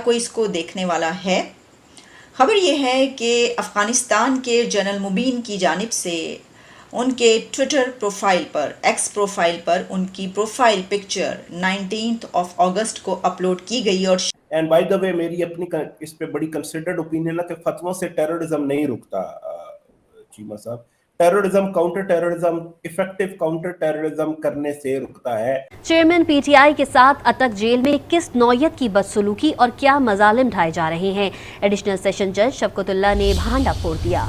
کوئی اس کو دیکھنے والا ہے؟ خبر یہ ہے کہ افغانستان کے جنرل مبین کی جانب سے ان کے ٹویٹر پروفائل پر ایکس پروفائل پر ان کی پروفائل پکچر 19 اگست کو اپلوڈ کی گئی اور اینڈ بائی دا وے میری اپنی اس پہ بڑی کنسیڈرڈ اوپینین ہے کہ فتووں سے ٹیررزم نہیں رکتا چیمہ صاحب. Terrorism counter terrorism effective counter terrorism کرنے سے رکتا ہے. چیئرمین پی ٹی آئی کے ساتھ اٹک جیل میں کس نوعیت کی بدسلوکی اور کیا مظالم ڈھائے جا رہے ہیں؟ ایڈیشنل سیشن جج شفقت اللہ نے بھانڈا پھوڑ دیا.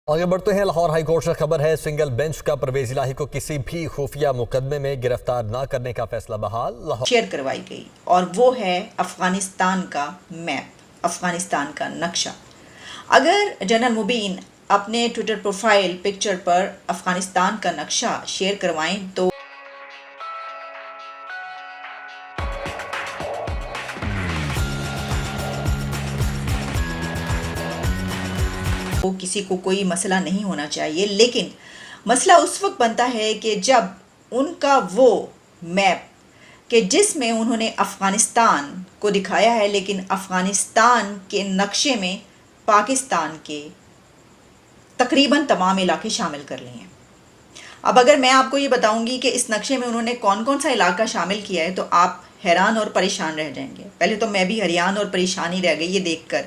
آگے بڑھتے ہیں. لاہور ہائی کورٹ سے خبر ہے سنگل بینچ کا پرویز الہی کو کسی بھی خفیہ مقدمے میں گرفتار نہ کرنے کا فیصلہ بحال. شیئر کروائی گئی اور وہ ہے افغانستان کا میپ، افغانستان کا نقشہ. اگر جنرل مبین اپنے ٹویٹر پروفائل پکچر پر افغانستان کا نقشہ شیئر کروائیں تو کسی کو کوئی مسئلہ نہیں ہونا چاہیے، لیکن مسئلہ اس وقت بنتا ہے کہ جب ان کا وہ میپ کہ جس میں انہوں نے افغانستان کو دکھایا ہے لیکن افغانستان کے نقشے میں پاکستان کے تقریباً تمام علاقے شامل کر لیے ہیں. اب اگر میں آپ کو یہ بتاؤں گی کہ اس نقشے میں انہوں نے کون کون سا علاقہ شامل کیا ہے تو آپ حیران اور پریشان رہ جائیں گے. پہلے تو میں بھی حیران اور پریشان ہی رہ گئی یہ دیکھ کر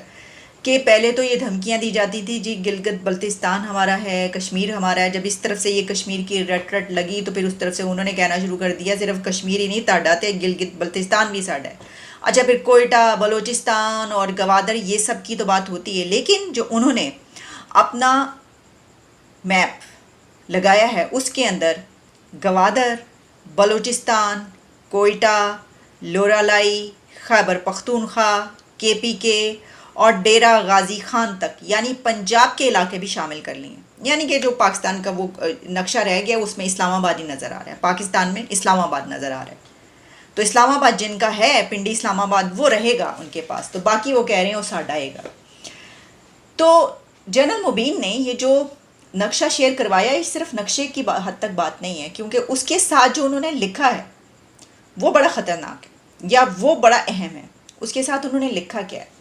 کہ پہلے تو یہ دھمکیاں دی جاتی تھی جی گلگت بلتستان ہمارا ہے، کشمیر ہمارا ہے. جب اس طرف سے یہ کشمیر کی رٹ لگی تو پھر اس طرف سے انہوں نے کہنا شروع کر دیا صرف کشمیر ہی نہیں تاڑا تے گلگت بلتستان بھی ساڑا ہے. اچھا پھر کوئٹہ، بلوچستان اور گوادر یہ سب کی تو بات ہوتی ہے، لیکن جو انہوں نے اپنا میپ لگایا ہے اس کے اندر گوادر، بلوچستان، کوئٹہ، لورالائی، خیبر پختونخوا، کے پی کے اور ڈیرہ غازی خان تک یعنی پنجاب کے علاقے بھی شامل کر لیے ہیں. یعنی کہ جو پاکستان کا وہ نقشہ رہ گیا اس میں اسلام آباد ہی نظر آ رہا ہے، پاکستان میں اسلام آباد نظر آ رہا ہے. تو اسلام آباد جن کا ہے پنڈی اسلام آباد وہ رہے گا ان کے پاس، تو باقی وہ کہہ رہے ہیں وہ ساڈا آئے گا. تو جنرل مبین نے یہ جو نقشہ شیئر کروایا یہ صرف نقشے کی حد تک بات نہیں ہے، کیونکہ اس کے ساتھ جو انہوں نے لکھا ہے وہ بڑا خطرناک ہے یا وہ بڑا اہم ہے. اس کے ساتھ انہوں نے لکھا کیا ہے؟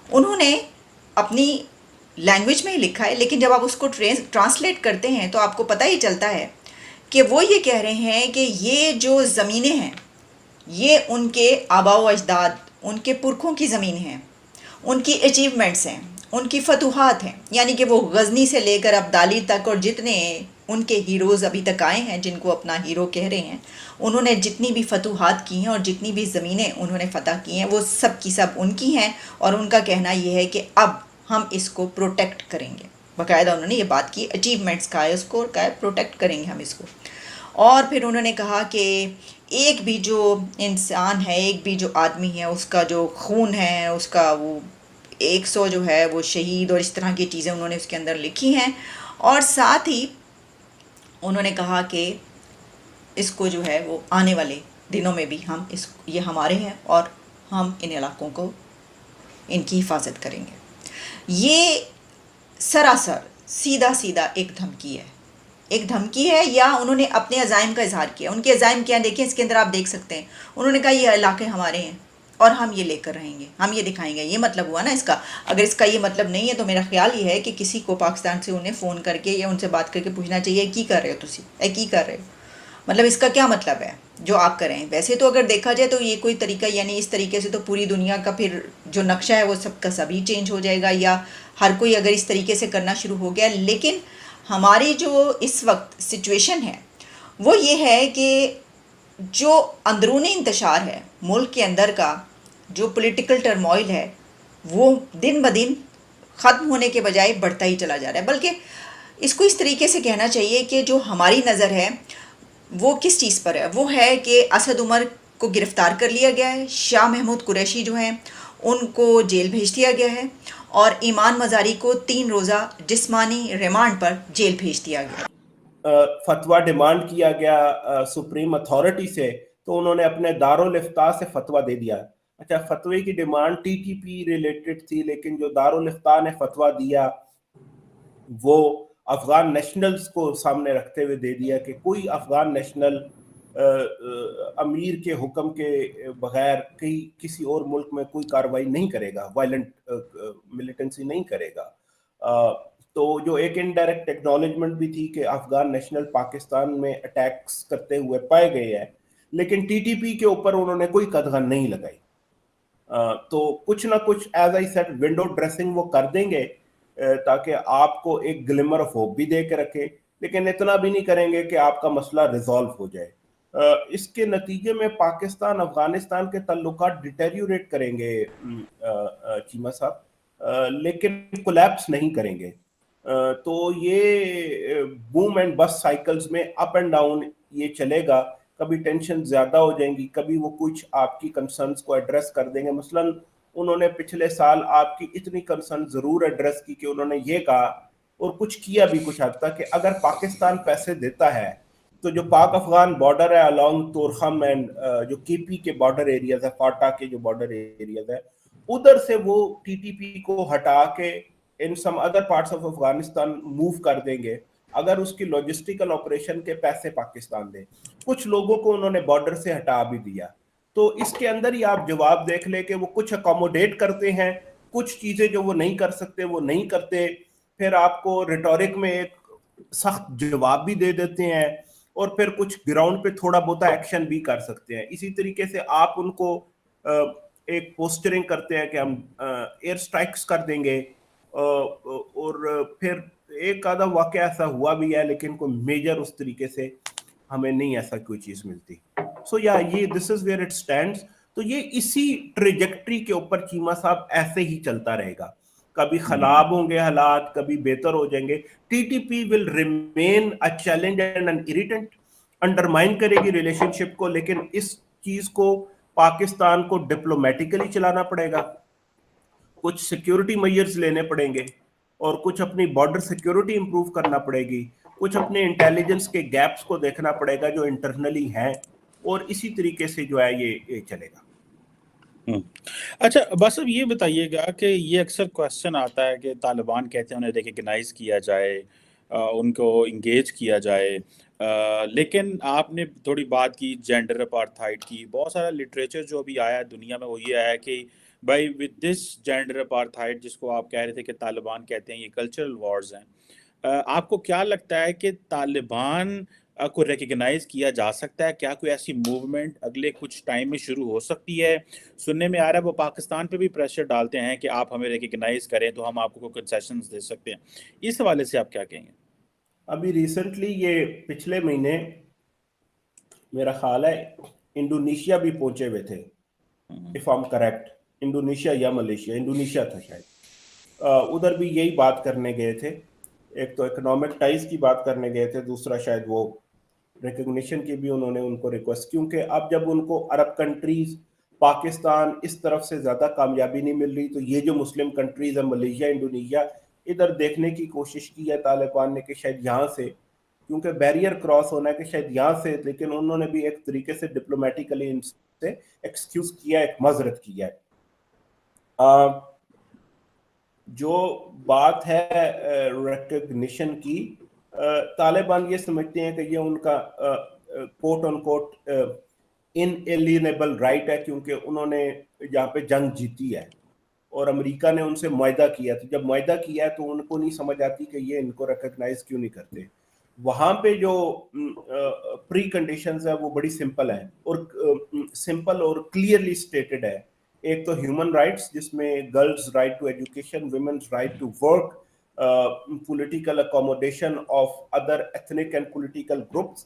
انہوں نے اپنی لینگویج میں ہی لکھا ہے، لیکن جب آپ اس کو ٹرانسلیٹ کرتے ہیں تو آپ کو پتہ ہی چلتا ہے کہ وہ یہ کہہ رہے ہیں کہ یہ جو زمینیں ہیں یہ ان کے آباء و اجداد، ان کے پرکھوں کی زمین ہیں، ان کی اچیومنٹس ہیں، ان کی فتوحات ہیں. یعنی کہ وہ غزنی سے لے کر ابدالی تک اور جتنے ان کے ہیروز ابھی تک آئے ہیں جن کو اپنا ہیرو کہہ رہے ہیں، انہوں نے جتنی بھی فتوحات کی ہیں اور جتنی بھی زمینیں انہوں نے فتح کی ہیں وہ سب کی سب ان کی ہیں. اور ان کا کہنا یہ ہے کہ اب ہم اس کو پروٹیکٹ کریں گے. باقاعدہ انہوں نے یہ بات کی، اچیومنٹس کا ہے اس کو، کہا ہے پروٹیکٹ کریں گے ہم اس کو. اور پھر انہوں نے کہا کہ ایک بھی جو انسان ہے، ایک بھی جو آدمی ہے اس کا جو خون ہے، اس کا وہ 100 جو ہے وہ شہید اور اس طرح کی چیزیں انہوں نے اس کے اندر لکھی ہیں. اور ساتھ ہی انہوں نے کہا کہ اس کو جو ہے وہ آنے والے دنوں میں بھی ہم یہ ہمارے ہیں اور ہم ان علاقوں کو ان کی حفاظت کریں گے. یہ سراسر سیدھا ایک دھمکی ہے، ایک دھمکی ہے یا انہوں نے اپنے عزائم کا اظہار کیا. ان کے عزائم کیا دیکھیں اس کے اندر آپ دیکھ سکتے ہیں. انہوں نے کہا یہ علاقے ہمارے ہیں اور ہم یہ لے کر رہیں گے، ہم یہ دکھائیں گے. یہ مطلب ہوا نا اس کا. اگر اس کا یہ مطلب نہیں ہے تو میرا خیال یہ ہے کہ کسی کو پاکستان سے انہیں فون کر کے یا ان سے بات کر کے پوچھنا چاہیے کی کر رہے ہو تسی، کی کر رہے ہو، مطلب اس کا کیا مطلب ہے جو آپ کریں. ویسے تو اگر دیکھا جائے تو یہ کوئی طریقہ یعنی اس طریقے سے تو پوری دنیا کا پھر جو نقشہ ہے وہ سب کا سبھی چینج ہو جائے گا، یا ہر کوئی اگر اس طریقے سے کرنا شروع ہو گیا. لیکن ہماری جو اس وقت سچویشن ہے وہ یہ ہے کہ جو اندرونی انتشار ہے ملک کے اندر کا، جو پولیٹیکل ٹرموائل ہے وہ دن بدن ختم ہونے کے بجائے بڑھتا ہی چلا جا رہا ہے. بلکہ اس کو اس طریقے سے کہنا چاہیے کہ جو ہماری نظر ہے وہ کس چیز پر ہے، وہ ہے کہ اسد عمر کو گرفتار کر لیا گیا ہے، شاہ محمود قریشی جو ہیں ان کو جیل بھیج دیا گیا ہے اور ایمان مزاری کو 3 روزہ جسمانی ریمانڈ پر جیل بھیج دیا گیا. فتویٰ ڈیمانڈ کیا گیا سپریم اتھارٹی سے تو انہوں نے اپنے دارالفتاء سے فتویٰ دے دیا. اچھا فتوے کی ڈیمانڈ ٹی ٹی پی ریلیٹڈ تھی، لیکن جو دارالفتاء نے فتویٰ دیا وہ افغان نیشنلز کو سامنے رکھتے ہوئے دے دیا کہ کوئی افغان نیشنل امیر کے حکم کے بغیر کسی اور ملک میں کوئی کارروائی نہیں کرے گا, وائلنٹ ملیٹنسی نہیں کرے گا. تو جو ایک انڈائریکٹ ایکنالجمنٹ بھی تھی کہ افغان نیشنل پاکستان میں اٹیکس کرتے ہوئے پائے گئے ہیں, لیکن ٹی ٹی پی کے اوپر انہوں نے کوئی قدغن نہیں لگائی. تو کچھ نہ کچھ as I set window dressing وہ کر دیں گے تاکہ آپ کو ایک گلمر آف ہوپ بھی دے کے رکھے, لیکن اتنا بھی نہیں کریں گے کہ آپ کا مسئلہ ریزالو ہو جائے. اس کے نتیجے میں پاکستان افغانستان کے تعلقات ڈیٹیریوریٹ کریں گے چیمہ صاحب, لیکن کولیپس نہیں کریں گے. تو یہ بوم اینڈ بس سائیکلز میں اپ اینڈ ڈاؤن یہ چلے گا. کبھی ٹینشن زیادہ ہو جائیں گی, کبھی وہ کچھ آپ کی کنسرنز کو ایڈریس کر دیں گے. مثلا انہوں نے پچھلے سال آپ کی اتنی کنسرن ضرور ایڈریس کی کہ انہوں نے یہ کہا, اور کچھ کیا بھی کچھ حد تک, کہ اگر پاکستان پیسے دیتا ہے تو جو پاک افغان بارڈر ہے along تورخم اینڈ جو کے پی کے بارڈر ایریاز ہے, فاٹا کے جو بارڈر ایریاز ہے, ادھر سے وہ ٹی ٹی پی کو ہٹا کے in some other parts of Afghanistan move کر دیں گے, اگر اس کی لاجسٹیکل آپریشن کے پیسے پاکستان دیں. کچھ لوگوں کو انہوں نے بارڈر سے ہٹا بھی دیا. تو اس کے اندر ہی آپ جواب دیکھ لیں کہ وہ کچھ اکوموڈیٹ کرتے ہیں, کچھ چیزیں جو وہ نہیں کر سکتے وہ نہیں کرتے, پھر آپ کو ریٹورک میں ایک سخت جواب بھی دے دیتے ہیں, اور پھر کچھ گراؤنڈ پہ تھوڑا بہت ایکشن بھی کر سکتے ہیں. اسی طریقے سے آپ ان کو ایک پوسٹرنگ کرتے ہیں کہ ہم ایئر سٹرائکس کر دیں گے, اور پھر ایک آدھا واقعہ ایسا ہوا بھی ہے, لیکن کوئی میجر اس طریقے سے ہمیں نہیں ایسا کوئی چیز ملتی. سو یا یہ دس از ویئر اٹ اسٹینڈس. تو یہ اسی ٹریجیکٹری کے اوپر چیمہ صاحب ایسے ہی چلتا رہے گا. کبھی خراب ہوں گے حالات, کبھی بہتر ہو جائیں گے. T T P will remain a challenge and an irritant, undermine کرے گی ریلیشن شپ کو, لیکن اس چیز کو پاکستان کو ڈپلومیٹیکلی چلانا پڑے گا, کچھ سیکیورٹی میئرز لینے پڑیں گے, اور کچھ اپنی بارڈر سیکیورٹی امپروو کرنا پڑے گی, کچھ اپنے انٹیلیجنس کے گیپس کو دیکھنا پڑے گا جو انٹرنلی ہیں, اور اسی طریقے سے جو ہے یہ چلے گا. اچھا بس اب یہ بتائیے گا کہ یہ اکثر کوشچن آتا ہے کہ طالبان کہتے ہیں انہیں ریکگنائز کیا جائے, ان کو انگیج کیا جائے, لیکن آپ نے تھوڑی بات کی جینڈر اپارتھائڈ کی. بہت سارا لٹریچر جو ابھی آیا ہے دنیا میں وہ یہ آیا کہ بھائی ود دس جینڈر اپارتھائڈ, جس کو آپ کہہ رہے تھے کہ طالبان کہتے ہیں یہ کلچرل وارز ہیں, آپ کو کیا لگتا ہے کہ طالبان کو ریکگنائز کیا جا سکتا ہے؟ کیا کوئی ایسی موومنٹ اگلے کچھ ٹائم میں شروع ہو سکتی ہے؟ سننے میں آ رہا ہے وہ پاکستان پہ بھی پریشر ڈالتے ہیں کہ آپ ہمیں ریکگنائز کریں تو ہم آپ کو کنسیشنز دے سکتے ہیں. اس حوالے سے آپ کیا کہیں گے؟ ابھی ریسنٹلی یہ پچھلے مہینے میرا خیال ہے انڈونیشیا بھی پہنچے ہوئے تھے, if I am correct, Indonesia یا ملیشیا, انڈونیشیا تھا شاید, ادھر بھی یہی بات کرنے گئے تھے. ایک تو اکنامک ٹائز کی بات کرنے گئے تھے, دوسرا شاید وہ ریکگنیشن کی بھی انہوں نے ان کو ریکویسٹ, کیونکہ اب جب ان کو عرب کنٹریز پاکستان اس طرف سے زیادہ کامیابی نہیں مل رہی, تو یہ جو مسلم کنٹریز ہیں ملیشیا, انڈونیشیا, ادھر دیکھنے کی کوشش کی ہے طالبان نے کہ شاید یہاں سے, کیونکہ بیریئر کراس ہونا ہے کہ شاید یہاں سے, لیکن انہوں نے بھی ایک طریقے سے ڈپلومیٹیکلی ان سے ایکسکیوز کیا, ایک معذرت کیا ہے. جو بات ہے ریکگنیشن کی, طالبان یہ سمجھتے ہیں کہ یہ ان کا کوٹ آن کوٹ انیلینیبل رائٹ ہے, کیونکہ انہوں نے یہاں پہ جنگ جیتی ہے اور امریکہ نے ان سے معاہدہ کیا. تو جب معاہدہ کیا ہے تو ان کو نہیں سمجھ آتی کہ یہ ان کو ریکگنائز کیوں نہیں کرتے. وہاں پہ جو پری کنڈیشنز ہیں وہ بڑی سمپل ہیں, اور سمپل اور کلیئرلی سٹیٹڈ ہے. ایک تو ہیومن رائٹس, جس میں girls right to education, women's right to work, political accommodation of other ethnic and political groups,